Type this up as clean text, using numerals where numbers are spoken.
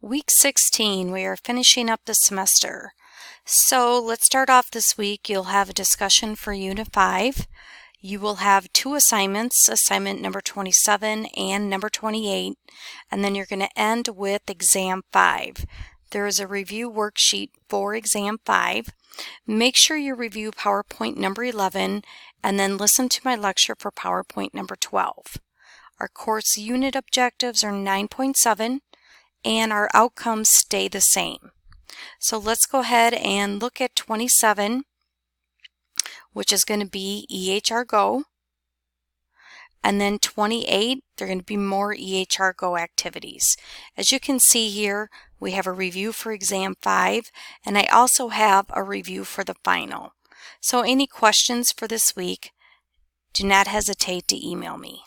Week 16, we are finishing up the semester. So let's start off this week. You'll have a discussion for Unit 5. You will have 2 assignments, assignment number 27 and number 28, and then you're going to end with Exam 5. There is a review worksheet for Exam 5. Make sure you review PowerPoint number 11 and then listen to my lecture for PowerPoint number 12. Our course unit objectives are 9.7 and our outcomes stay the same. So let's go ahead and look at 27, which is going to be EHR Go. And then 28, they're going to be more EHR Go activities. As you can see here, we have a review for Exam 5, and I also have a review for the final. So any questions for this week, do not hesitate to email me.